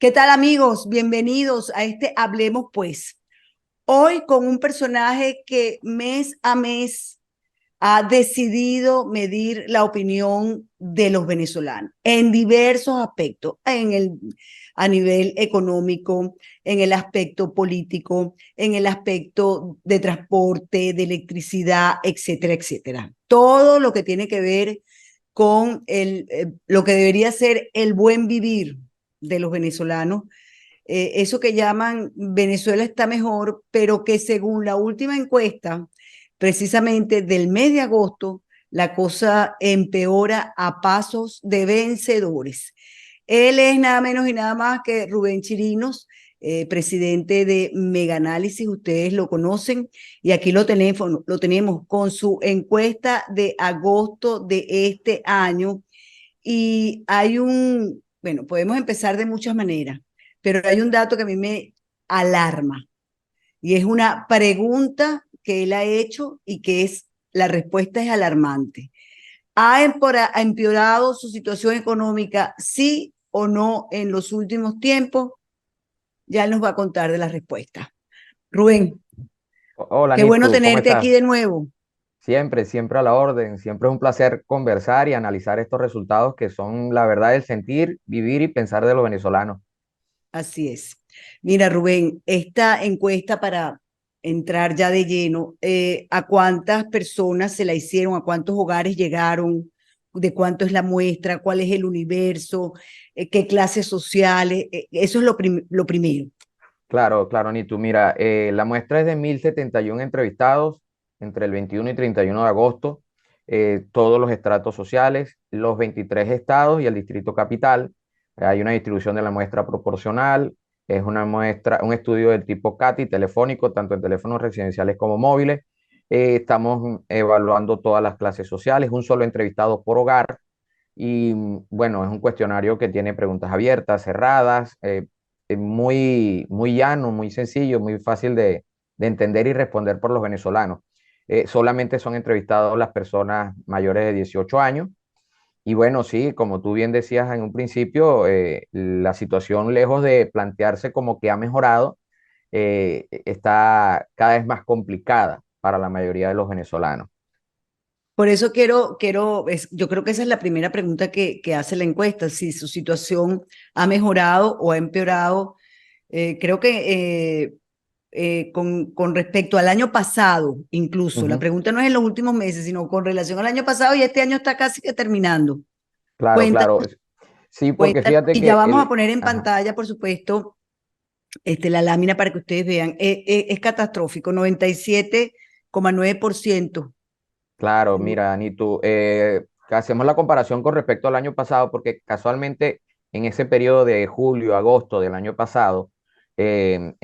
¿Qué tal, amigos? Bienvenidos a este Hablemos Pues. Hoy con un personaje que mes a mes ha decidido medir la opinión de los venezolanos en diversos aspectos, a nivel económico, en el aspecto político, en el aspecto de transporte, de electricidad, etcétera, etcétera. Todo lo que tiene que ver con lo que debería ser el buen vivir de los venezolanos, eso que llaman Venezuela está mejor, pero que según la última encuesta, precisamente del mes de agosto, la cosa empeora a pasos de vencedores. Él es nada menos y nada más que Rubén Chirinos, presidente de Mega Análisis, ustedes lo conocen, y aquí lo tenemos con su encuesta de agosto de este año. Y bueno, podemos empezar de muchas maneras, pero hay un dato que a mí me alarma y es una pregunta que él ha hecho y la respuesta es alarmante. ¿Ha empeorado su situación económica, sí o no, en los últimos tiempos? Ya él nos va a contar de la respuesta. Rubén, Hola qué bueno Nitu, ¿cómo tenerte aquí estás? de nuevo. Siempre, siempre a la orden. Siempre es un placer conversar y analizar estos resultados que son la verdad del sentir, vivir y pensar de los venezolanos. Así es. Mira, Rubén, esta encuesta para entrar ya de lleno, ¿a cuántas personas se la hicieron? ¿A cuántos hogares llegaron? ¿De cuánto es la muestra? ¿Cuál es el universo? ¿Qué clases sociales? Eso es lo primero. Claro, claro, Nitu. Mira, la muestra es de 1.071 entrevistados entre el 21 y 31 de agosto, todos los estratos sociales, los 23 estados y el Distrito Capital. Hay una distribución de la muestra proporcional, es una muestra, un estudio del tipo CATI, telefónico, tanto en teléfonos residenciales como móviles. Estamos evaluando todas las clases sociales, un solo entrevistado por hogar. Y bueno, es un cuestionario que tiene preguntas abiertas, cerradas, muy, muy llano, muy sencillo, muy fácil de entender y responder por los venezolanos. Solamente son entrevistados las personas mayores de 18 años. Y bueno, sí, como tú bien decías en un principio, la situación, lejos de plantearse como que ha mejorado, está cada vez más complicada para la mayoría de los venezolanos. Por eso yo creo que esa es la primera pregunta que hace la encuesta, si su situación ha mejorado o ha empeorado. Creo que con respecto al año pasado, incluso, la Ujú. pregunta no es en los últimos meses, sino con relación al año pasado y este año está casi que terminando. Claro, Cuéntanos, claro. Sí, porque cuéntanos, fíjate y ya que vamos a el... poner en Ajá. pantalla, por supuesto, la lámina para que ustedes vean. Es catastrófico, 97,9%. Claro, mira, Nitu, hacemos la comparación con respecto al año pasado, porque casualmente en ese periodo de julio, agosto del año pasado, en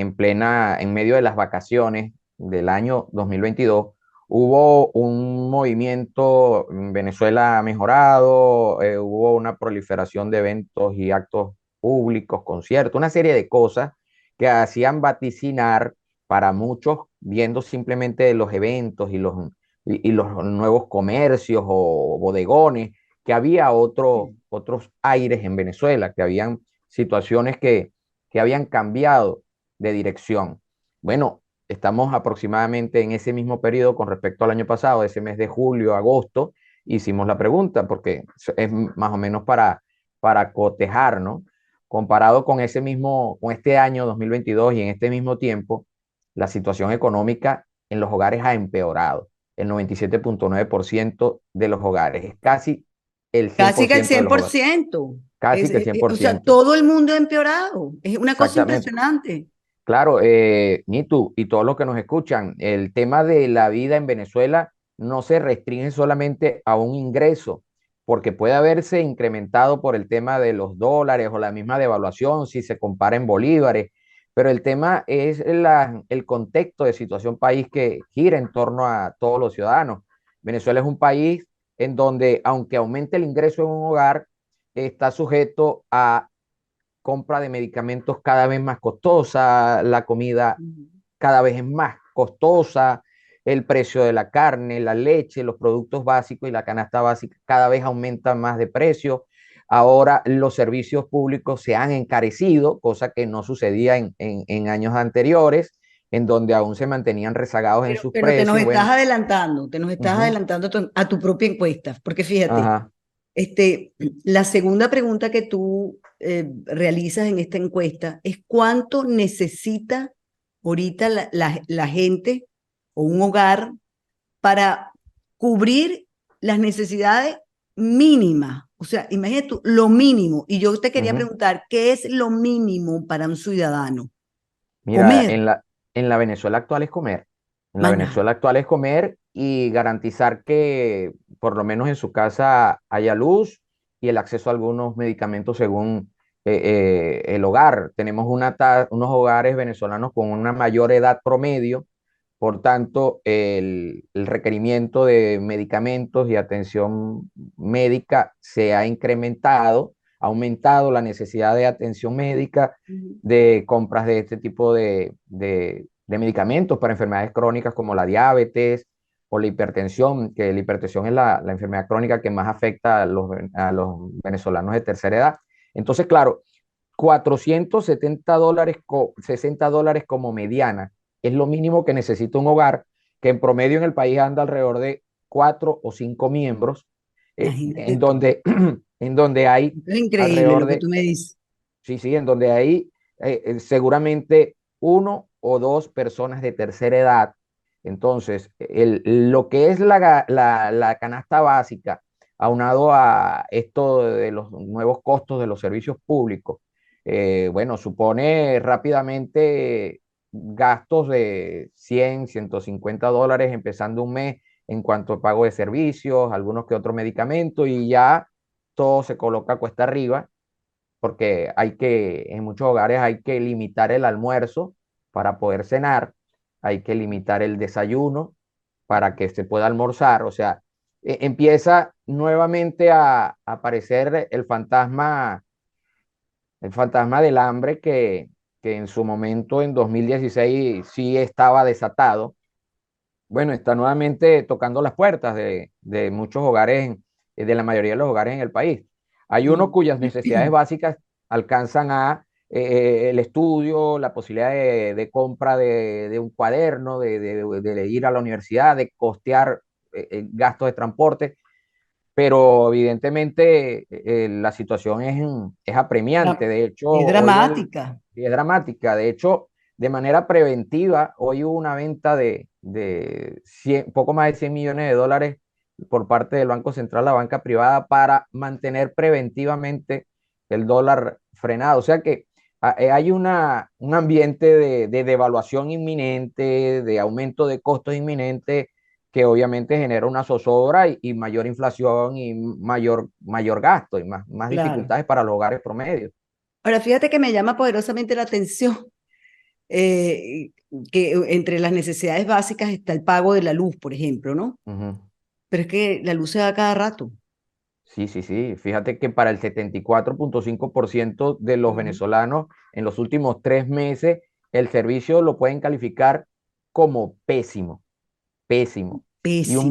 medio de las vacaciones del año 2022, hubo un movimiento, Venezuela ha mejorado, hubo una proliferación de eventos y actos públicos, conciertos, una serie de cosas que hacían vaticinar para muchos, viendo simplemente los eventos y los nuevos comercios o bodegones, que había otros aires en Venezuela, que habían situaciones que habían cambiado de dirección. Bueno, estamos aproximadamente en ese mismo periodo con respecto al año pasado, ese mes de julio, agosto, hicimos la pregunta, porque es más o menos para cotejar, ¿no? Comparado con con este año 2022 y en este mismo tiempo, la situación económica en los hogares ha empeorado el 97,9% de los hogares. Es casi el cien Casi por que el ciento de cien los por hogares. ciento. Casi que el cien O por sea, ciento. todo el mundo ha empeorado. Es una cosa Exactamente. impresionante. Claro, Nitu y todos los que nos escuchan, el tema de la vida en Venezuela no se restringe solamente a un ingreso, porque puede haberse incrementado por el tema de los dólares o la misma devaluación si se compara en bolívares, pero el tema es el contexto de situación país que gira en torno a todos los ciudadanos. Venezuela es un país en donde, aunque aumente el ingreso en un hogar, está sujeto a compra de medicamentos cada vez más costosa, la comida cada vez es más costosa, el precio de la carne, la leche, los productos básicos y la canasta básica cada vez aumentan más de precio. Ahora los servicios públicos se han encarecido, cosa que no sucedía en años anteriores, en donde aún se mantenían rezagados en sus Pero te nos precios. estás Bueno, adelantando, te nos estás ujú, adelantando a tu propia encuesta, porque fíjate, ajá, la segunda pregunta que tú realizas en esta encuesta es cuánto necesita ahorita la gente o un hogar para cubrir las necesidades mínimas. O sea, imagínate tú, lo mínimo. Y yo te quería ujú. preguntar, ¿qué es lo mínimo para un ciudadano? Mira, Comer, en la Venezuela actual es comer. En la más nada. Venezuela actual es comer y garantizar que por lo menos en su casa haya luz y el acceso a algunos medicamentos según el hogar. Tenemos unos hogares venezolanos con una mayor edad promedio, por tanto, el requerimiento de medicamentos y atención médica se ha incrementado, ha aumentado la necesidad de atención médica, Ujú. de compras de este tipo de medicamentos para enfermedades crónicas como la diabetes o la hipertensión, que la hipertensión es la enfermedad crónica que más afecta a los venezolanos de tercera edad. Entonces, claro, $470, $60 como mediana es lo mínimo que necesita un hogar, que en promedio en el país anda alrededor de 4 o 5 miembros, Imagínate en tú. donde, en donde hay Es increíble alrededor lo que de, tú me dices. sí, sí, en donde hay seguramente uno o dos personas de tercera edad. Entonces, lo que es la canasta básica, aunado a esto de los nuevos costos de los servicios públicos, bueno, supone rápidamente gastos de $100, $150 empezando un mes en cuanto a pago de servicios, algunos que otros medicamentos y ya todo se coloca cuesta arriba porque en muchos hogares hay que limitar el almuerzo para poder cenar, hay que limitar el desayuno para que se pueda almorzar, o sea, empieza nuevamente a aparecer el fantasma del hambre que en su momento, en 2016 sí estaba desatado. Bueno, está nuevamente tocando las puertas de muchos hogares, de la mayoría de los hogares en el país. Hay unos Sí. cuyas necesidades básicas alcanzan a el estudio, la posibilidad de compra de un cuaderno, de ir a la universidad, de costear gastos de transporte, pero evidentemente la situación es apremiante. De hecho, Es hoy dramática. es dramática. De hecho, de manera preventiva, hoy hubo una venta de poco más de $100 millones por parte del Banco Central, la banca privada, para mantener preventivamente el dólar frenado. O sea que hay un ambiente de devaluación inminente, de aumento de costos inminente que obviamente genera una zozobra y mayor inflación y mayor gasto y más Claro. dificultades para los hogares promedios. Ahora, fíjate que me llama poderosamente la atención eh, que entre las necesidades básicas está el pago de la luz, por ejemplo, ¿no? Ujú. Pero es que la luz se va cada rato. Sí, sí, sí. Fíjate que para el 74,5% de los Ujú. venezolanos en los últimos 3 meses, el servicio lo pueden calificar como pésimo, pésimo. Y Pésimo.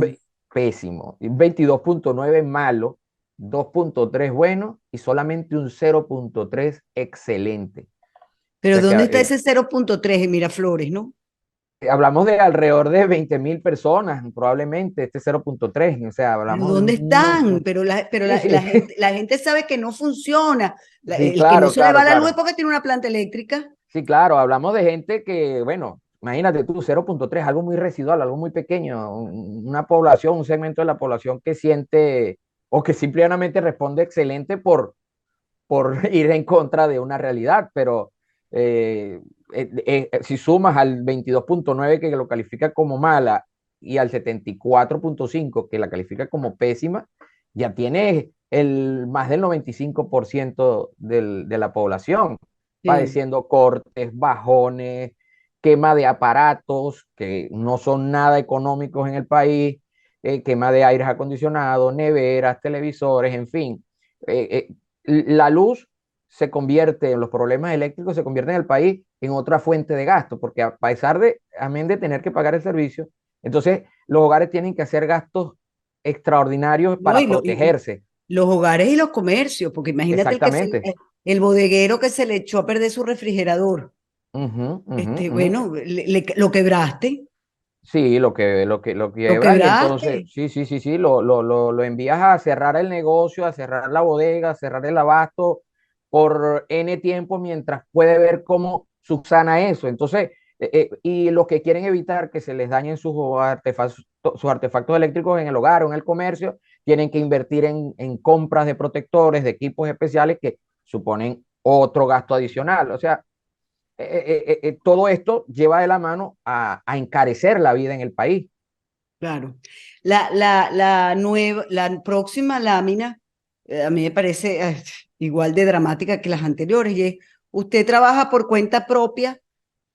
pésimo. Y un 22,9 malo, 2,3 bueno y solamente un 0,3 excelente. O Pero sea que ¿dónde está ese 0,3 en Miraflores, no? hablamos de alrededor de 20.000 personas, probablemente, este 0,3, o sea, Pero hablamos de ¿dónde están? mucho. Pero Sí, sí, la gente sabe que no funciona. sí, El que no claro, se le va claro, la luz es claro. porque tiene una planta eléctrica. Sí, claro, hablamos de gente que, bueno, imagínate tú, 0,3, algo muy residual, algo muy pequeño, una población, un segmento de la población que siente o que simplemente responde excelente por ir en contra de una realidad, pero si sumas al 22,9 que lo califica como mala y al 74,5 que la califica como pésima, ya tienes más del 95% de la población Sí, padeciendo cortes, bajones, quema de aparatos que no son nada económicos en el país, quema de aires acondicionados, neveras, televisores, en fin. La luz se convierte, los problemas eléctricos se convierten en el país en otra fuente de gasto, porque a pesar de, amén de tener que pagar el servicio, entonces los hogares tienen que hacer gastos extraordinarios ¿no? para protegerse. los hogares y los comercios, porque imagínate Exactamente. el bodeguero que se le echó a perder su refrigerador. Ujú, ujú, ujú. Bueno, lo quebraste, Sí, lo lo quiebras y entonces, quebraste. sí, sí, sí, sí, lo envías a cerrar el negocio, a cerrar la bodega, a cerrar el abasto por N tiempo mientras puede ver cómo subsana eso. Entonces, y los que quieren evitar que se les dañen sus artefactos eléctricos en el hogar o en el comercio, tienen que invertir en compras de protectores, de equipos especiales que suponen otro gasto adicional. O sea, todo esto lleva de la mano a encarecer la vida en el país. Claro. La próxima lámina, a mí me parece igual de dramática que las anteriores. Y es, ¿usted trabaja por cuenta propia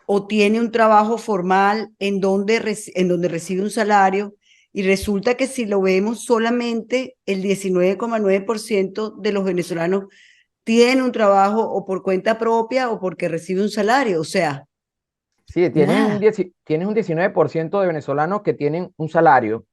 o tiene un trabajo formal en donde recibe un salario? Y resulta que si lo vemos, solamente el 19,9% de los venezolanos tiene un trabajo o por cuenta propia o porque recibe un salario. O sea, Sí, nada. tienes un 19% de venezolanos que tienen un salario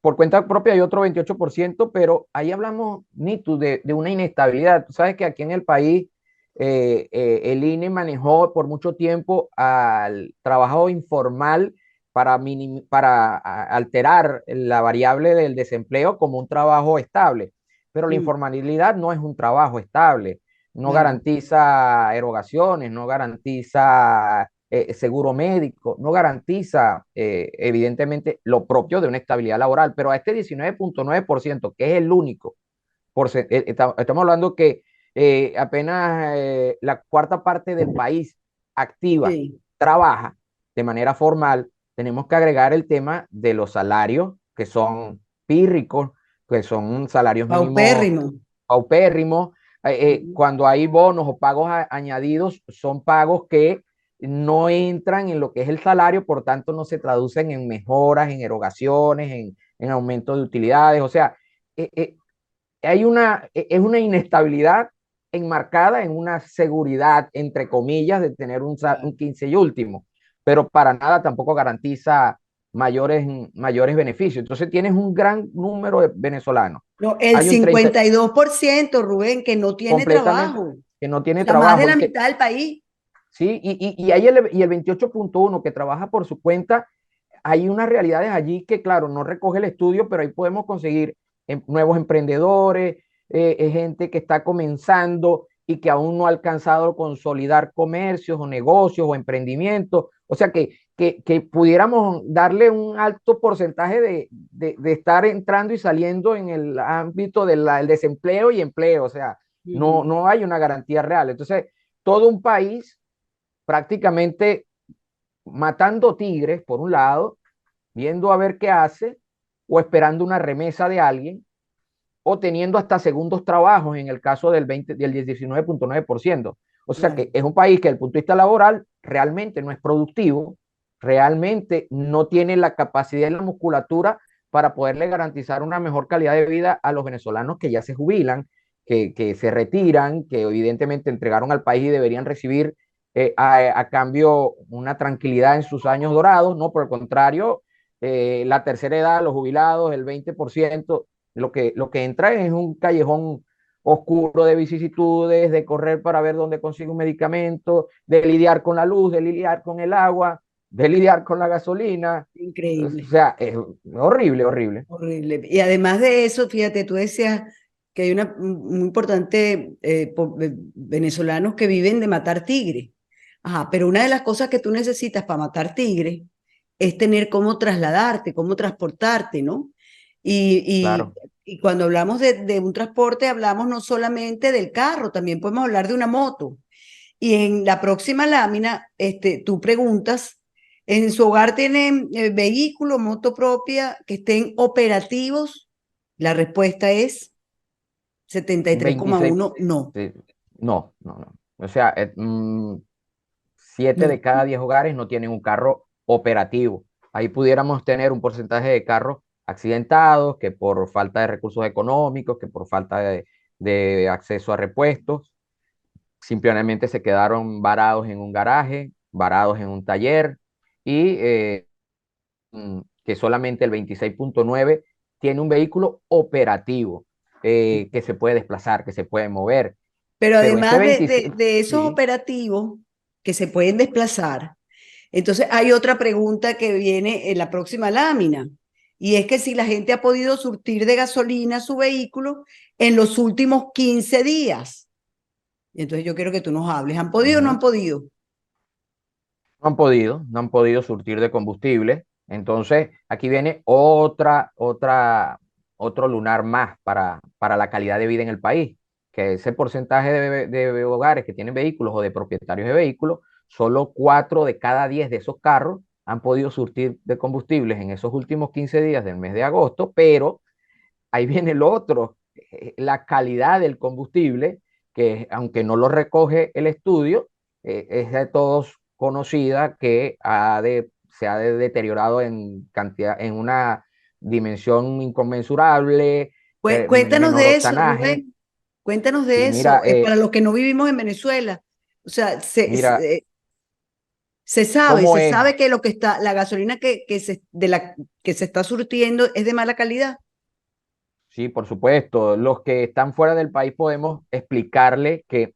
por cuenta propia y otro 28%, pero ahí hablamos, Nitu, de una inestabilidad. Tú sabes que aquí en el país el INE manejó por mucho tiempo al trabajo informal para alterar la variable del desempleo como un trabajo estable, pero la Mm, informalidad no es un trabajo estable, no claro, garantiza erogaciones, no garantiza seguro médico, no garantiza evidentemente lo propio de una estabilidad laboral, pero a este 19,9%, que es el único, estamos hablando que apenas la cuarta parte del país activa, sí. trabaja de manera formal, tenemos que agregar el tema de los salarios, que son pírricos, que son salarios mínimos Paupérrimo. paupérrimos. Ujú. Cuando hay bonos o pagos añadidos, son pagos que no entran en lo que es el salario, por tanto no se traducen en mejoras, en erogaciones, en aumento de utilidades. O sea, eh, eh, es una inestabilidad enmarcada en una seguridad, entre comillas, de tener un 15 y último, pero para nada tampoco garantiza mayores beneficios. Entonces tienes un gran número de venezolanos. No, el Hay un 30 52%, Rubén, que no tiene completamente trabajo. O que no tiene sea, más de trabajo la y que mitad del país. sí, y hay el 28,1 que trabaja por su cuenta. Hay unas realidades allí que, claro, no recoge el estudio, pero ahí podemos conseguir nuevos emprendedores, gente que está comenzando y que aún no ha alcanzado a consolidar comercios o negocios o emprendimientos. O sea, que pudiéramos darle un alto porcentaje de estar entrando y saliendo en el ámbito del desempleo y empleo. O sea, Ujú. no hay una garantía real. Entonces, todo un país prácticamente matando tigres, por un lado, viendo a ver qué hace, o esperando una remesa de alguien, o teniendo hasta segundos trabajos en el caso del 19,9%. O sea Claro. que es un país que desde el punto de vista laboral realmente no es productivo, realmente no tiene la capacidad y la musculatura para poderle garantizar una mejor calidad de vida a los venezolanos que ya se jubilan, que se retiran, que evidentemente entregaron al país y deberían recibir a cambio una tranquilidad en sus años dorados, no, por el contrario, la tercera edad, los jubilados, el 20%, lo que entra es un callejón oscuro de vicisitudes, de correr para ver dónde consigue un medicamento, de lidiar con la luz, de lidiar con el agua, de lidiar con la gasolina. O Increíble, sea, es horrible, horrible. horrible. Y además de eso, fíjate, tú decías que hay una muy importante venezolanos que viven de matar tigre. Ajá, pero una de las cosas que tú necesitas para matar tigre es tener cómo trasladarte, cómo transportarte, ¿no? Y, Claro. y cuando hablamos de un transporte, hablamos no solamente del carro, también podemos hablar de una moto. Y en la próxima lámina, tú preguntas, ¿en su hogar tienen vehículo, moto propia que estén operativos? La respuesta es 26. 73,1, no, Sí, no, no, no. O sea, 7 de no. cada 10 hogares no tienen un carro operativo. Ahí pudiéramos tener un porcentaje de carros accidentados, que por falta de recursos económicos, que por falta de acceso a repuestos, simplemente se quedaron varados en un garaje, varados en un taller y que solamente el 26,9 tiene un vehículo operativo. que se puede desplazar, que se puede mover. Pero Pero ese además 26, de esos sí, operativos que se pueden desplazar, entonces hay otra pregunta que viene en la próxima lámina, y es que si la gente ha podido surtir de gasolina su vehículo en los últimos 15 días. Y entonces yo quiero que tú nos hables. ¿Han podido o no han ujú. podido? No han podido surtir de combustible. Entonces, aquí viene otro lunar más para la calidad de vida en el país, que ese porcentaje de hogares que tienen vehículos o de propietarios de vehículos, solo 4 de cada 10 de esos carros han podido surtir de combustibles en esos últimos 15 días del mes de agosto, pero ahí viene lo otro, la calidad del combustible, que aunque no lo recoge el estudio, es de todos conocida que se ha deteriorado en cantidad, en una dimensión inconmensurable, Cuéntanos menor de eso, octanaje. Rubén. Cuéntanos de Sí, eso. Para los que no vivimos en Venezuela. O sea, mira, se ¿cómo es? sabe que lo que está, la gasolina que se está surtiendo es de mala calidad. Sí, por supuesto. Los que están fuera del país podemos explicarle que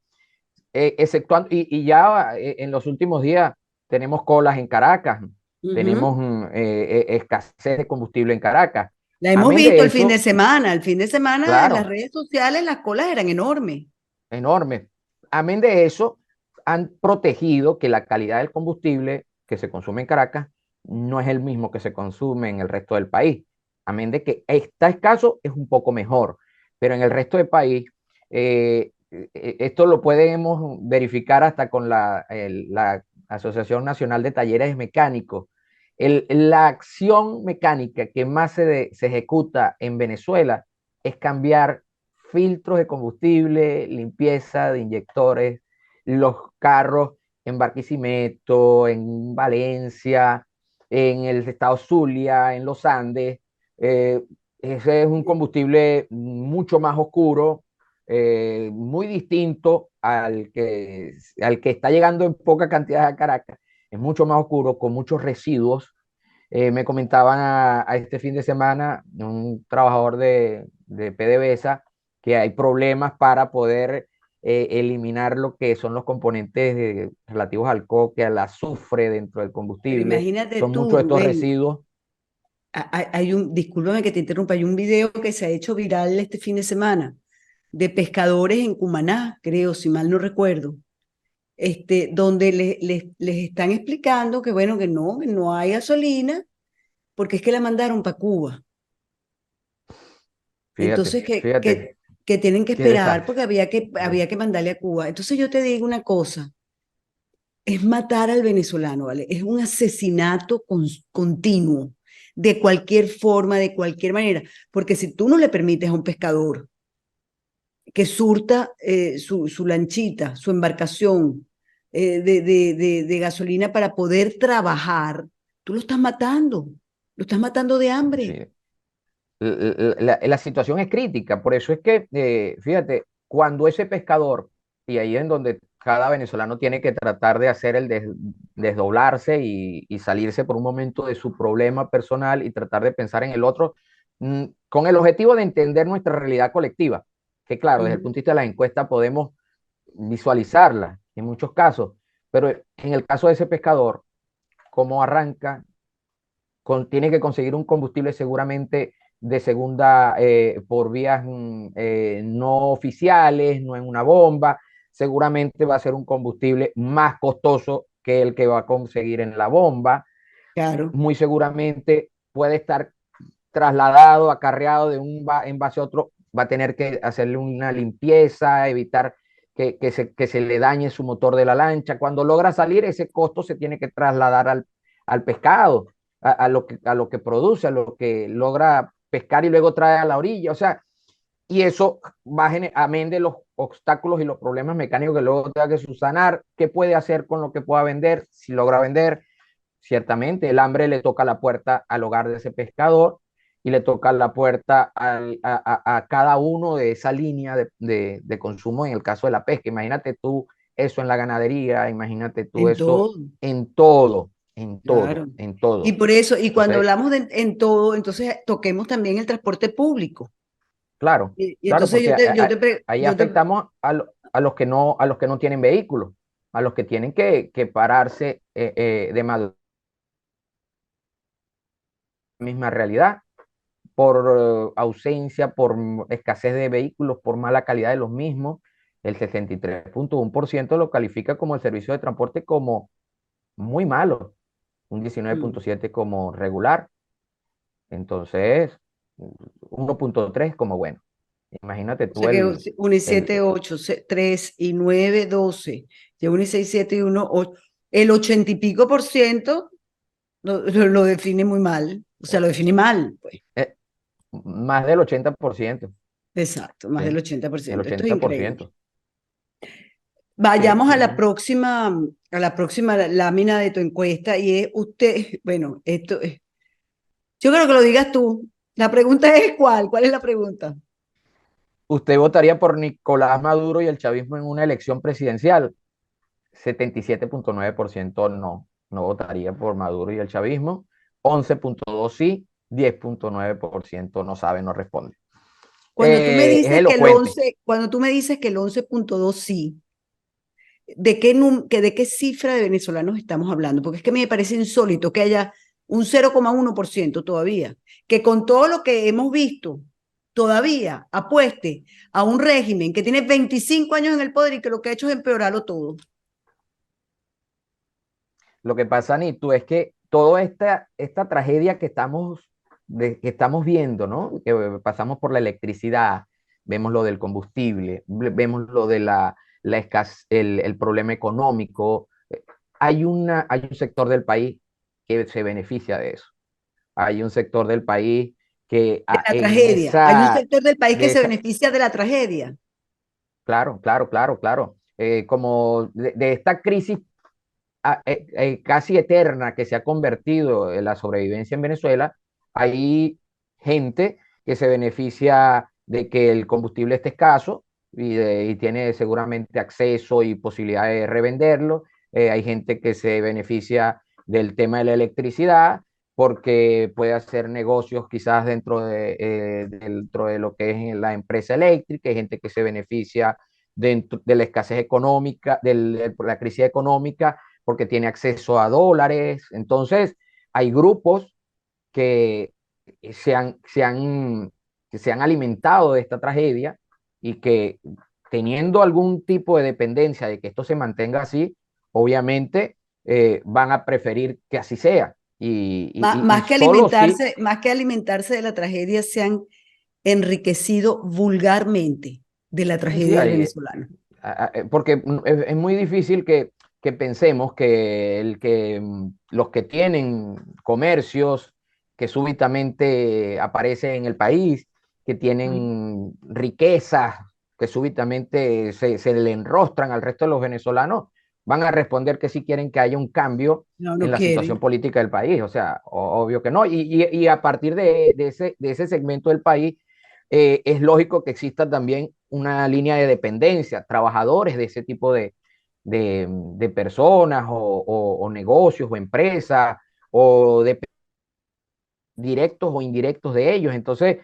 exceptuando, y ya en los últimos días tenemos colas en Caracas, Ujú. tenemos escasez de combustible en Caracas. La hemos Amén visto de el fin de eso, semana. El fin de semana en las claro, redes sociales las colas eran enormes. enorme. Amén de eso, han protegido que la calidad del combustible que se consume en Caracas no es el mismo que se consume en el resto del país. Amén de que está escaso, es un poco mejor, pero en el resto del país, esto lo podemos verificar hasta con la Asociación Nacional de Talleres Mecánicos. La acción mecánica que más se ejecuta en Venezuela es cambiar filtros de combustible, limpieza de inyectores, los carros en Barquisimeto, en Valencia, en el estado Zulia, en los Andes. Eh, Ese es un combustible mucho más oscuro, muy distinto al que está llegando en poca cantidad a Caracas. Es mucho más oscuro, con muchos residuos. Me comentaban a este fin de semana un trabajador de PDVSA que hay problemas para poder eliminar lo que son los componentes relativos al coque, al azufre dentro del Pero combustible. imagínate Son tú, muchos de estos Rubén, residuos. discúlpame que te interrumpa, hay un video que se ha hecho viral este fin de semana de pescadores en Cumaná, creo, si mal no recuerdo, donde les están explicando que bueno, que no hay gasolina, porque es que la mandaron para Cuba. Fíjate, Entonces, fíjate, que tienen que qué esperar desastre. porque había que mandarle a Cuba. Entonces yo te digo una cosa, es matar al venezolano, ¿vale? Es un asesinato continuo, de cualquier forma, de cualquier manera, porque si tú no le permites a un pescador que surta su lanchita, su embarcación de gasolina para poder trabajar, tú lo estás matando de hambre. Sí. La situación es crítica, por eso es que, fíjate, cuando ese pescador, y ahí es en donde cada venezolano tiene que tratar de hacer desdoblarse y salirse por un momento de su problema personal y tratar de pensar en el otro, con el objetivo de entender nuestra realidad colectiva, que claro, desde el Ujú. punto de vista de la encuesta podemos visualizarla en muchos casos, pero en el caso de ese pescador, ¿cómo arranca? Tiene que conseguir un combustible seguramente de segunda por vías no oficiales, no en una bomba, seguramente va a ser un combustible más costoso que el que va a conseguir en la bomba, Claro, muy seguramente puede estar trasladado, acarreado de un envase a otro, va a tener que hacerle una limpieza, evitar que se le dañe su motor de la lancha. Cuando logra salir, ese costo se tiene que trasladar al pescado, a lo que produce, a lo que logra pescar y luego trae a la orilla. O sea, y eso va a generar, amén de los obstáculos y los problemas mecánicos que luego tenga que subsanar, qué puede hacer con lo que pueda vender, si logra vender. Ciertamente, el hambre le toca la puerta al hogar de ese pescador y le toca la puerta a cada uno de esa línea de consumo en el caso de la pesca. Imagínate tú eso en la ganadería, imagínate tú en eso todo, en todo, en todo, claro. en Y todo. por eso, y cuando Entonces, hablamos en todo, entonces toquemos también el transporte público. Claro, Y claro, entonces porque ahí yo te, afectamos a los que no tienen vehículos, a los que tienen que pararse de madrugada, misma realidad, por ausencia, por escasez de vehículos, por mala calidad de los mismos. El 63,1% lo califica como el servicio de transporte como muy malo, un mm, 19,7% como regular, entonces 1,3% como bueno. Imagínate o tú sea que uno y el, 7, 8, 3 y 9, 12, y 1 y 6, 7 y 1, 8. El 80 y pico por ciento lo define muy mal, o sea, lo define mal, pues. eh, más del 80%, Exacto, más del ¿sí? El 80%. Esto es increíble. 80%. Sí, Vayamos sí, sí. a la próxima lámina de tu encuesta y es usted, bueno, esto es, yo creo que lo digas tú. La pregunta es ¿cuál? ¿Cuál es la pregunta? ¿Usted votaría por Nicolás Maduro y el chavismo en una elección presidencial? 77,9% no, no votaría por Maduro y el chavismo. 11,2% sí, 10,9% no sabe, no responde. Cuando tú me Es dices que el elocuente. 11, cuando tú me dices que el 11,2 sí, ¿de qué cifra de venezolanos estamos hablando? Porque es que me parece insólito que haya un 0,1% todavía, que con todo lo que hemos visto, todavía apueste a un régimen que tiene 25 años en el poder y que lo que ha hecho es empeorarlo todo. Lo que pasa, Nito, es que toda esta tragedia que estamos viendo, ¿no? Que pasamos por la electricidad, vemos lo del combustible, vemos lo de el problema económico. Hay un sector del país que se beneficia de eso. Hay un sector del país que De la tragedia. Hay un sector del país que de se esa, beneficia de la tragedia. claro, claro, claro, claro. Como de esta crisis casi eterna que se ha convertido en la sobrevivencia en Venezuela, hay gente que se beneficia de que el combustible esté escaso y tiene seguramente acceso y posibilidad de revenderlo. Hay gente que se beneficia del tema de la electricidad porque puede hacer negocios quizás dentro de lo que es la empresa eléctrica. Hay gente que se beneficia dentro de la escasez económica, de la crisis económica porque tiene acceso a dólares. Entonces, hay grupos que que se han alimentado de esta tragedia y que teniendo algún tipo de dependencia de que esto se mantenga así, obviamente van a preferir que así sea. Y solo sí, Más que alimentarse de la tragedia, se han enriquecido vulgarmente de la sí, sí, tragedia del venezolano. porque es muy difícil que pensemos que, los que tienen comercios que súbitamente aparecen en el país, que tienen riquezas que súbitamente se le enrostran al resto de los venezolanos, van a responder que sí quieren que haya un cambio No, en no la situación quieren. política del país. O sea, obvio que no. Y a partir de ese segmento del país, es lógico que exista también una línea de dependencia, trabajadores de ese tipo de personas o negocios o empresas o de directos o indirectos de ellos. Entonces,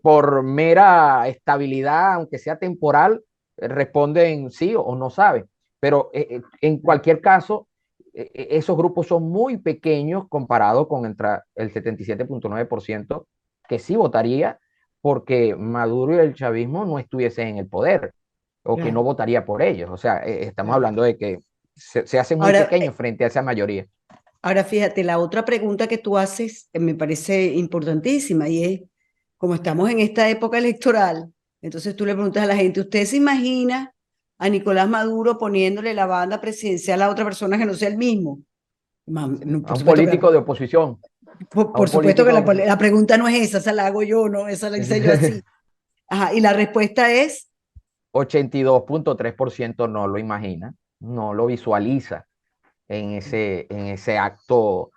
por mera estabilidad, aunque sea temporal, responden sí o no saben. Pero en cualquier caso, esos grupos son muy pequeños comparado con el 77,9% que sí votaría porque Maduro y el chavismo no estuviesen en el poder o que no Claro, votaría por ellos. O sea, estamos claro. hablando de que se hacen muy Ahora, pequeños frente a esa mayoría. ahora fíjate, la otra pregunta que tú haces me parece importantísima y es, como estamos en esta época electoral, entonces tú le preguntas a la gente, ¿usted se imagina a Nicolás Maduro poniéndole la banda presidencial a otra persona que no sea el mismo? No, A un político de oposición, a por un supuesto político que de oposición. la pregunta no es esa la hago yo, ¿no? Esa la hice yo así. Ajá, y la respuesta es, 82,3% no lo imagina, no lo visualiza en ese acto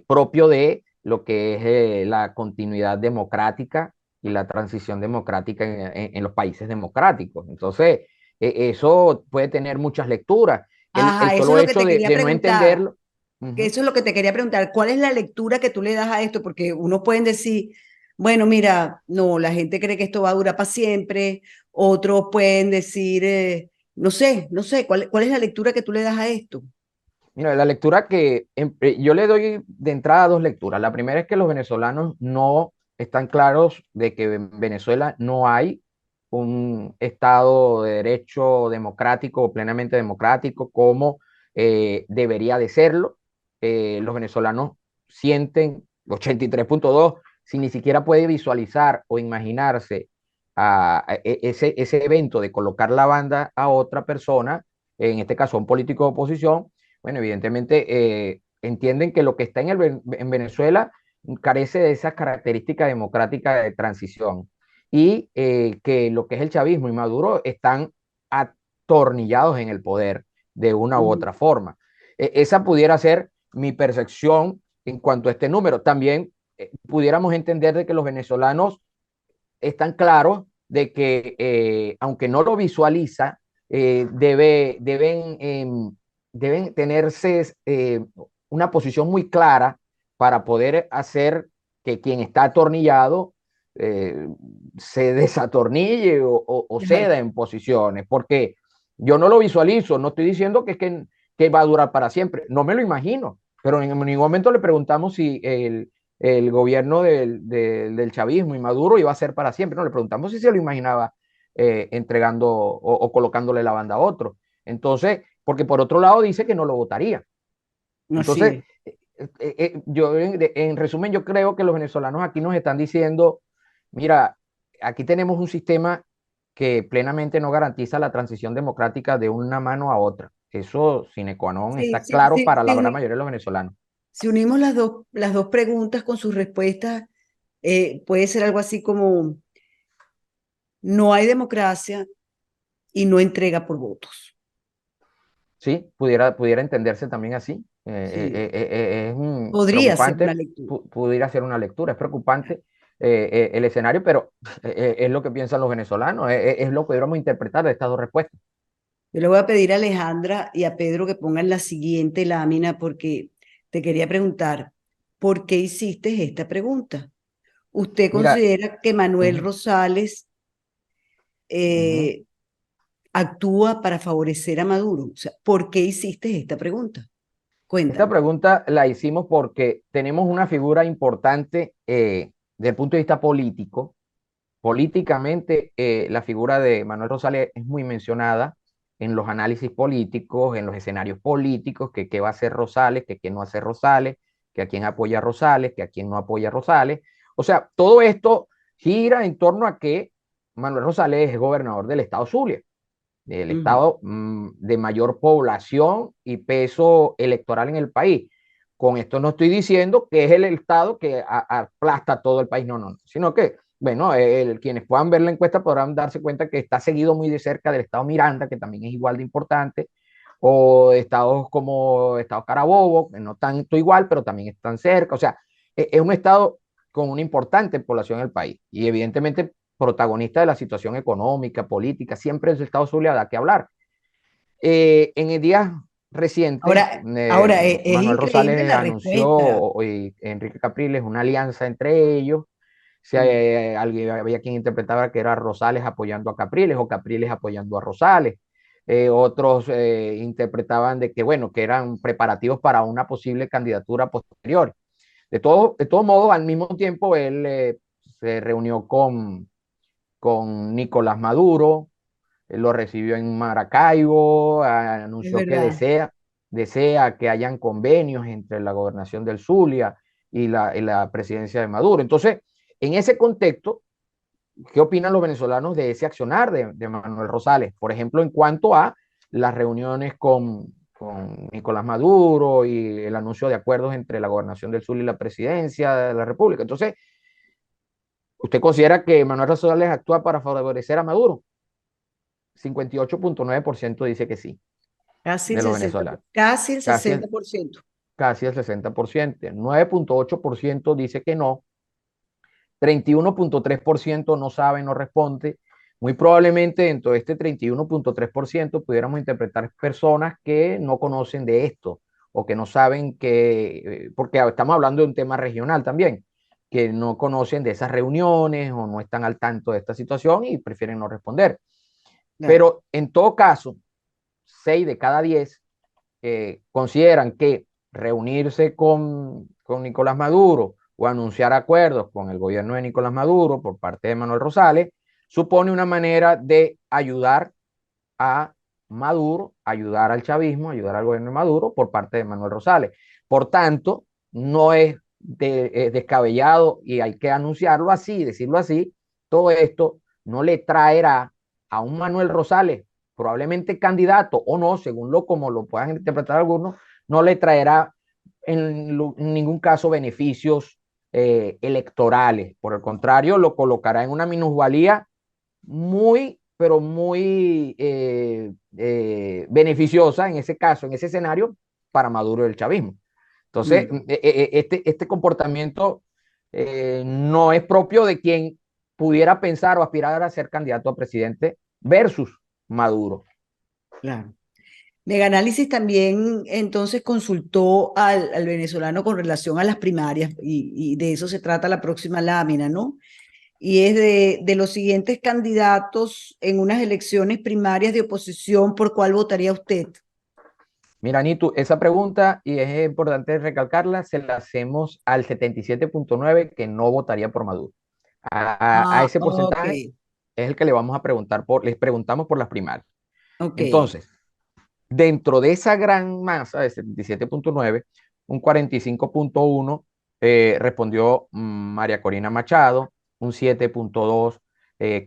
propio de lo que es la continuidad democrática y la transición democrática en los países democráticos. Entonces, eso puede tener muchas lecturas. El ajá, eso es solo lo que hecho te quería de no preguntar. entenderlo. Que Uh-huh. eso es lo que te quería preguntar. ¿Cuál es la lectura que tú le das a esto? Porque unos pueden decir, Bueno, mira, no, la gente cree que esto va a durar para siempre, otros pueden decir, no sé, ¿cuál es la lectura que tú le das a esto? Mira, la lectura que yo le doy de entrada dos lecturas. La primera es que los venezolanos no están claros de que en Venezuela no hay un Estado de derecho democrático o plenamente democrático como debería de serlo. Los venezolanos sienten 83,2, si ni siquiera puede visualizar o imaginarse ese evento de colocar la banda a otra persona, en este caso a un político de oposición. Bueno, evidentemente entienden que lo que está en Venezuela carece de esas características democráticas de transición y que lo que es el chavismo y Maduro están atornillados en el poder de una u Ujú. otra forma. Esa pudiera ser mi percepción en cuanto a este número. También pudiéramos entender de que los venezolanos están claros de que, aunque no lo visualiza, deben tenerse una posición muy clara para poder hacer que quien está atornillado eh, se desatornille o Claro. ceda en posiciones, porque yo no lo visualizo, no estoy diciendo que va a durar para siempre, no me lo imagino, pero en ningún momento le preguntamos si el gobierno del chavismo y Maduro iba a ser para siempre. No, le preguntamos si se lo imaginaba entregando o colocándole la banda a otro. Entonces, porque por otro lado dice que no lo votaría. Así Entonces, es. yo en resumen, yo creo que los venezolanos aquí nos están diciendo, mira, aquí tenemos un sistema que plenamente no garantiza la transición democrática de una mano a otra. Eso, sine qua non, Sí, está sí, claro sí, para la gran sí, mayoría de los venezolanos. si unimos las dos preguntas con sus respuestas, puede ser algo así como, no hay democracia y no entrega por votos. Sí, pudiera entenderse también así. Sí, Es podría ser una preocupante, lectura. pudiera ser una lectura, es preocupante el escenario, pero es lo que piensan los venezolanos, es lo que pudiéramos interpretar de estas dos respuestas. Yo le voy a pedir a Alejandra y a Pedro que pongan la siguiente lámina porque te quería preguntar, ¿por qué hiciste esta pregunta? ¿Usted Mira, considera que Manuel ujú, Rosales ujú. eh, actúa para favorecer a Maduro? O sea, ¿por qué hiciste esta pregunta? Esta Cuéntame. pregunta la hicimos porque tenemos una figura importante desde el punto de vista político. Políticamente, la figura de Manuel Rosales es muy mencionada en los análisis políticos, en los escenarios políticos, que qué va a hacer Rosales, que qué no hace Rosales, que a quién apoya a Rosales, que a quién no apoya a Rosales. O sea, todo esto gira en torno a que Manuel Rosales es gobernador del estado Zulia, el Ujú. estado de mayor población y peso electoral en el país. Con esto no estoy diciendo que es el estado que aplasta todo el país, no, no, no, sino que, bueno, quienes puedan ver la encuesta podrán darse cuenta que está seguido muy de cerca del estado Miranda, que también es igual de importante, o estados como estado Carabobo, que no tanto igual, pero también están cerca, o sea, es un estado con una importante población en el país y evidentemente protagonista de la situación económica, política, siempre el Estado Zulia da que hablar. En el día reciente, Ahora es Manuel increíble Rosales la respuesta. anunció y Enrique Capriles una alianza entre ellos. Mm. Había quien interpretaba que era Rosales apoyando a Capriles o Capriles apoyando a Rosales. Otros interpretaban de que, bueno, que eran preparativos para una posible candidatura posterior. De todos modos, al mismo tiempo, él se reunió con Nicolás Maduro, lo recibió en Maracaibo, Es anunció que verdad. desea que hayan convenios entre la gobernación del Zulia y la presidencia de Maduro. Entonces, en ese contexto, ¿qué opinan los venezolanos de ese accionar de Manuel Rosales? Por ejemplo, en cuanto a las reuniones con Nicolás Maduro y el anuncio de acuerdos entre la gobernación del Zulia y la presidencia de la República. Entonces, ¿usted considera que Manuel Rosales actúa para favorecer a Maduro? 58,9% dice que sí, Casi el de los 60, venezolanos. casi el Casi sesenta el, por ciento. casi el 60%. 9,8% dice que no. 31,3% no sabe, no responde. Muy probablemente dentro de este 31,3% pudiéramos interpretar personas que no conocen de esto o que no saben que, porque estamos hablando de un tema regional también, que no conocen de esas reuniones o no están al tanto de esta situación y prefieren no responder. claro, Pero en todo caso, 6 de cada 10 consideran que reunirse con Nicolás Maduro o anunciar acuerdos con el gobierno de Nicolás Maduro por parte de Manuel Rosales supone una manera de ayudar a Maduro, ayudar al chavismo, ayudar al gobierno de Maduro por parte de Manuel Rosales. Por tanto, no es descabellado y hay que anunciarlo así, decirlo así, todo esto no le traerá a un Manuel Rosales, probablemente candidato o no, según como lo puedan interpretar algunos, no le traerá en ningún caso beneficios electorales. Por el contrario, lo colocará en una minusvalía muy, pero muy beneficiosa en ese caso, en ese escenario, para Maduro y el chavismo. Entonces, mm, este comportamiento no es propio de quien pudiera pensar o aspirar a ser candidato a presidente versus Maduro. claro. Meganálisis también entonces consultó al venezolano con relación a las primarias y de eso se trata la próxima lámina, ¿no? Y es de los siguientes candidatos en unas elecciones primarias de oposición, ¿por cuál votaría usted? Mira, Nitu, esa pregunta, y es importante recalcarla, se la hacemos al 77.9 que no votaría por Maduro. A Ah, ese ok, porcentaje es el que le vamos a preguntar les preguntamos por las primarias. ok. Entonces, dentro de esa gran masa de 77.9, un 45.1 respondió María Corina Machado, un 7.2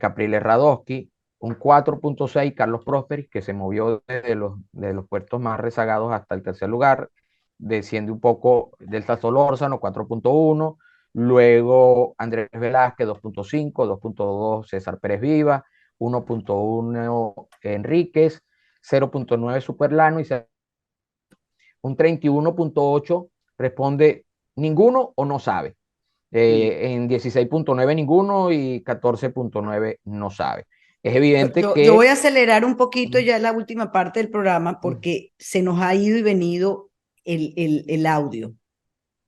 Capriles Radosky, un 4.6 Carlos Prósperi, que se movió de los puertos más rezagados hasta el tercer lugar, desciende un poco Delta Solórzano, 4.1, luego Andrés Velázquez, 2.5, 2.2 César Pérez Viva, 1.1 Enríquez, 0.9 Superlano y un 31.8 responde ninguno o no sabe. Mm. En 16.9 ninguno y 14.9 no sabe. Es Yo, evidente yo, yo voy que a acelerar un poquito ya la última parte del programa porque se nos ha ido y venido el audio.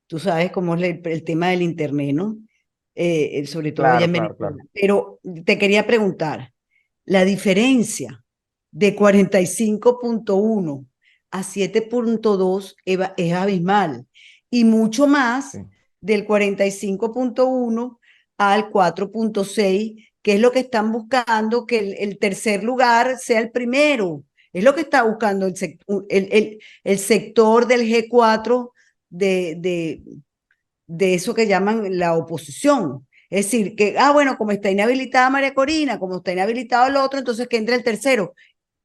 Tú sabes cómo es el tema del internet, ¿no? Sobre todo allá claro, en claro, claro. Venezuela. Pero te quería preguntar, la diferencia de 45.1 a 7.2 es abismal y mucho más Sí. del 45.1 al 4.6, que es lo que están buscando, que el tercer lugar sea el primero. Es lo que está buscando el sector del G4 de, de, de eso que llaman la oposición. Es decir, que, bueno, como está inhabilitada María Corina, como está inhabilitado el otro, entonces que entre el tercero.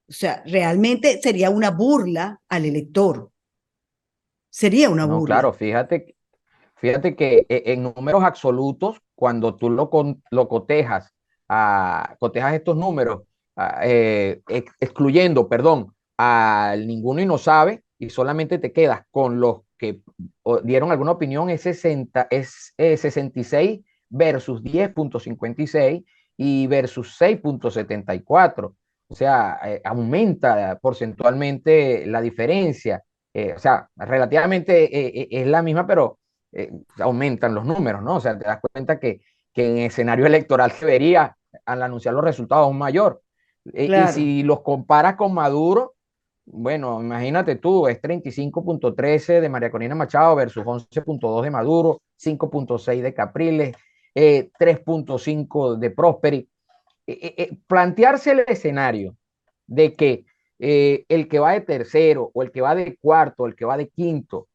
O sea, realmente sería una burla al elector. Sería una No, burla. claro, fíjate que en números absolutos, cuando tú lo cotejas, cotejas estos números, excluyendo, perdón, al ninguno y no sabe, y solamente te quedas con los que dieron alguna opinión, es 66 versus 10.56 y versus 6.74. O sea, aumenta porcentualmente la diferencia. O sea, relativamente es la misma, pero aumentan los números, ¿no? O sea, te das cuenta que en escenario electoral se vería al anunciar los resultados aún mayor. Y Claro. si los comparas con Maduro, bueno, imagínate tú, es 35.13 de María Corina Machado versus 11.2 de Maduro, 5.6 de Capriles, 3.5 de Prosperi. Plantearse el escenario de que el que va de tercero o el que va de cuarto o el que va de quinto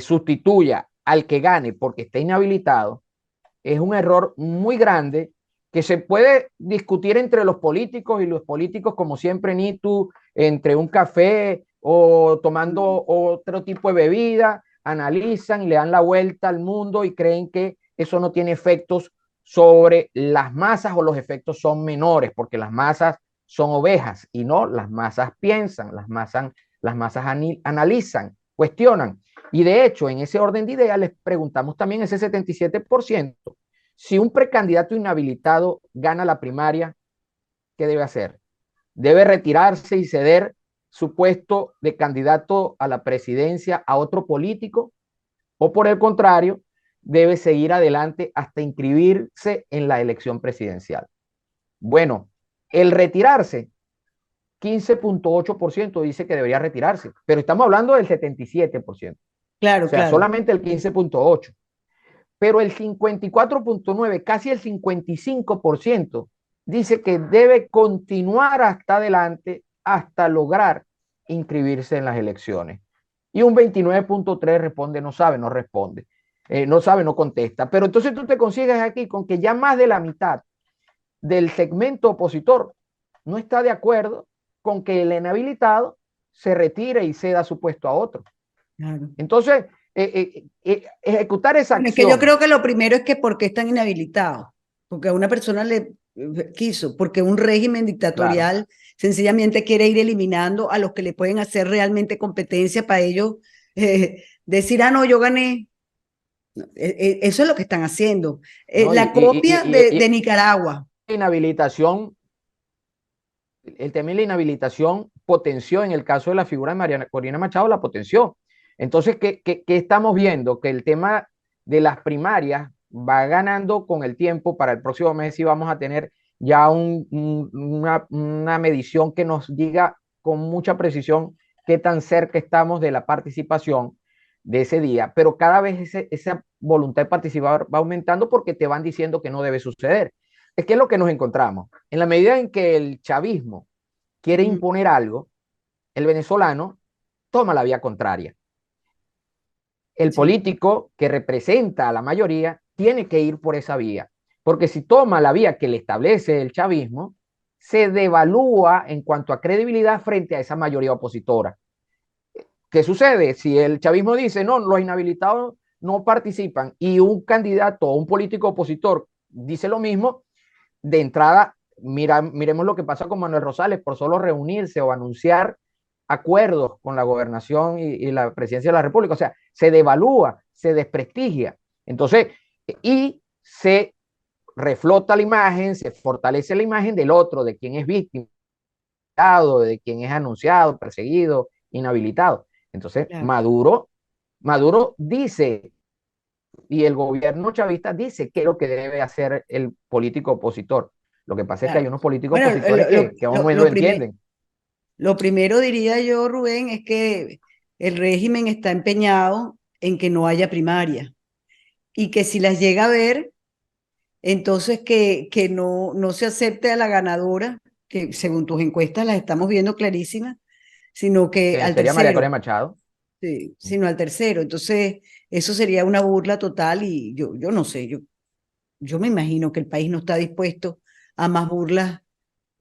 sustituya al que gane porque está inhabilitado, es un error muy grande que se puede discutir entre los políticos y los políticos, como siempre, ni tú, entre un café o tomando otro tipo de bebida, analizan y le dan la vuelta al mundo y creen que eso no tiene efectos sobre las masas o los efectos son menores, porque las masas son ovejas y no, las masas piensan, las masas analizan, cuestionan. Y de hecho, en ese orden de ideas les preguntamos también ese 77%. Si un precandidato inhabilitado gana la primaria, ¿qué debe hacer? ¿Debe retirarse y ceder su puesto de candidato a la presidencia a otro político? ¿O por el contrario, debe seguir adelante hasta inscribirse en la elección presidencial. Bueno, el retirarse, 15.8% dice que debería retirarse, pero estamos hablando del 77%, o Claro, sea, claro. solamente el 15.8%, pero el 54.9%, casi el 55%, dice que debe continuar hasta adelante hasta lograr inscribirse en las elecciones. Y un 29.3% responde, no sabe, no responde. No sabe, no contesta. Pero entonces tú te consigues aquí con que ya más de la mitad del segmento opositor no está de acuerdo con que el inhabilitado se retire y ceda su puesto a otro. Claro. Entonces, ejecutar esa Bueno, es que yo acción. creo que lo primero es que por qué están inhabilitados, porque a una persona le quiso, porque un régimen Claro. dictatorial sencillamente quiere ir eliminando a los que le pueden hacer realmente competencia para ellos decir, ah, no, yo gané. No, eso es lo que están haciendo. ¿No? La copia de Nicaragua. Inhabilitación, el tema de la inhabilitación potenció, en el caso de la figura de María Corina Machado, la potenció. Entonces, ¿qué estamos viendo? Que el tema de las primarias va ganando con el tiempo. Para el próximo mes y vamos a tener ya una medición que nos diga con mucha precisión qué tan cerca estamos de la participación de ese día, pero cada vez esa voluntad de participar va aumentando porque te van diciendo que no debe suceder. Es que es lo que nos encontramos. En la medida en que el chavismo quiere imponer algo, el venezolano toma la vía contraria. El Sí, político que representa a la mayoría tiene que ir por esa vía, porque si toma la vía que le establece el chavismo, se devalúa en cuanto a credibilidad frente a esa mayoría opositora. ¿Qué sucede? Si el chavismo dice, no, los inhabilitados no participan y un candidato o un político opositor dice lo mismo, de entrada, miremos lo que pasa con Manuel Rosales por solo reunirse o anunciar acuerdos con la gobernación y la presidencia de la República. O sea, se devalúa, se desprestigia. Entonces, y se reflota la imagen, se fortalece la imagen del otro, de quien es víctima, de quien es anunciado, perseguido, inhabilitado. Entonces, claro. Maduro dice, y el gobierno chavista dice qué es lo que debe hacer el político opositor. Lo que pasa es que hay Claro. unos políticos Bueno, opositores que aún no lo entienden. lo primero diría yo, Rubén, es que el régimen está empeñado en que no haya primaria y que si las llega a ver, entonces que no se acepte a la ganadora, que según tus encuestas las estamos viendo clarísimas, sino que al Sería María tercero, Corina Machado. sí, sino al tercero. Entonces, eso sería una burla total y yo no sé, yo me imagino que el país no está dispuesto a más burlas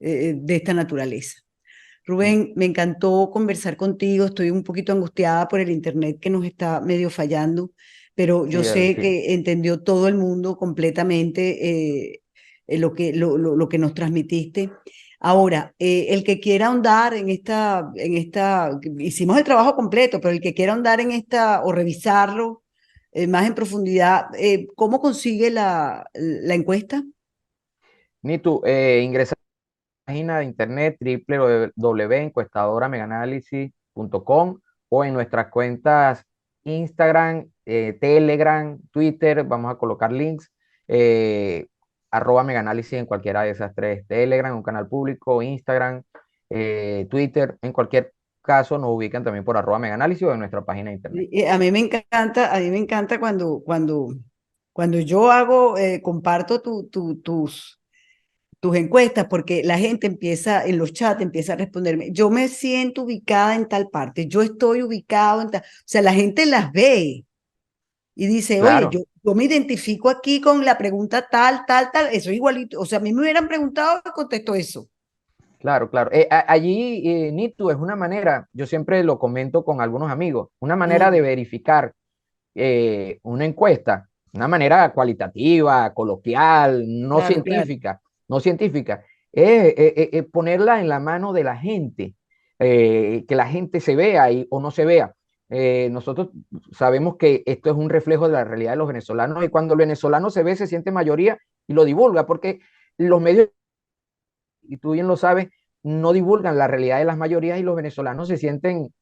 de esta naturaleza. Rubén, me encantó conversar contigo. Estoy un poquito angustiada por el internet que nos está medio fallando, pero yo Sí, sé sí. que entendió todo el mundo completamente lo que nos transmitiste. Ahora, el que quiera ahondar hicimos el trabajo completo, pero el que quiera ahondar en esta o revisarlo más en profundidad, ¿cómo consigue la encuesta? Ni tú, ingresa a la página de internet www.encuestadorameganálisis.com o en nuestras cuentas Instagram, Telegram, Twitter, vamos a colocar links, eh, @meganálisis en cualquiera de esas tres, Telegram, un canal público, Instagram, Twitter, en cualquier caso nos ubican también por @meganálisis o en nuestra página de internet. A mí me encanta cuando yo hago, comparto tus encuestas, porque la gente empieza, en los chats, empieza a responderme, yo me siento ubicada en tal parte, yo estoy ubicado en tal, o sea, la gente las ve y dice, oye, Claro. yo me identifico aquí con la pregunta tal, tal, tal, eso es igualito, o sea, a mí me hubieran preguntado, contesto eso. Claro, claro. Allí, Nitu, es una manera, yo siempre lo comento con algunos amigos, una manera de Ajá, verificar una encuesta, una manera cualitativa, coloquial, claro, claro. no científica, es ponerla en la mano de la gente, que la gente se vea o no se vea. Nosotros sabemos que esto es un reflejo de la realidad de los venezolanos y cuando el venezolano se ve, se siente mayoría y lo divulga, porque los medios, y tú bien lo sabes, no divulgan la realidad de las mayorías y los venezolanos se sienten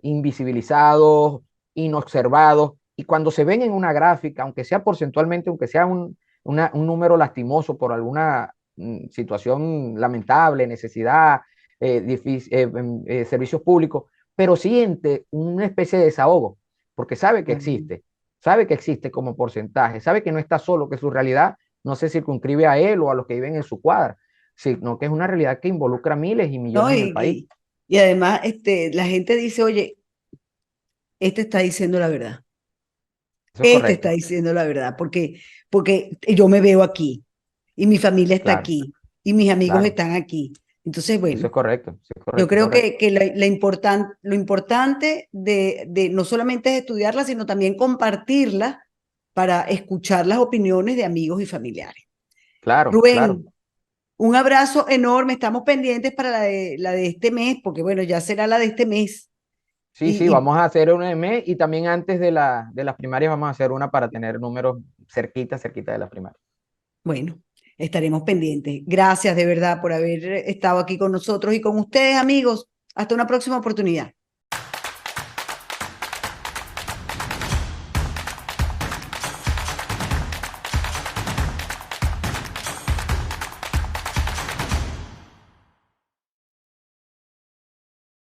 invisibilizados, inobservados y cuando se ven en una gráfica, aunque sea porcentualmente, aunque sea un número lastimoso por alguna situación lamentable, necesidad, servicios públicos, pero siente una especie de desahogo, porque sabe que existe como porcentaje, sabe que no está solo, que su realidad no se circunscribe a él o a los que viven en su cuadra, sino que es una realidad que involucra a miles y ¿no? millones en el país. Y además, la gente dice, oye, este está diciendo la verdad. Eso es Este está correcto, diciendo la verdad, porque yo me veo aquí y mi familia está claro, aquí y mis amigos claro, están aquí. Entonces, eso bueno, es correcto, eso es yo correcto, creo correcto. que lo importante de no solamente es estudiarla, sino también compartirla para escuchar las opiniones de amigos y familiares. Claro, claro. Rubén, un abrazo enorme. Estamos pendientes para la de este mes, porque bueno, ya será la de este mes. Sí, sí, Y vamos a hacer un mes y también antes de las primarias vamos a hacer una para tener números cerquita, cerquita de las primarias. bueno, estaremos pendientes. Gracias de verdad por haber estado aquí con nosotros y con ustedes, amigos. Hasta una próxima oportunidad.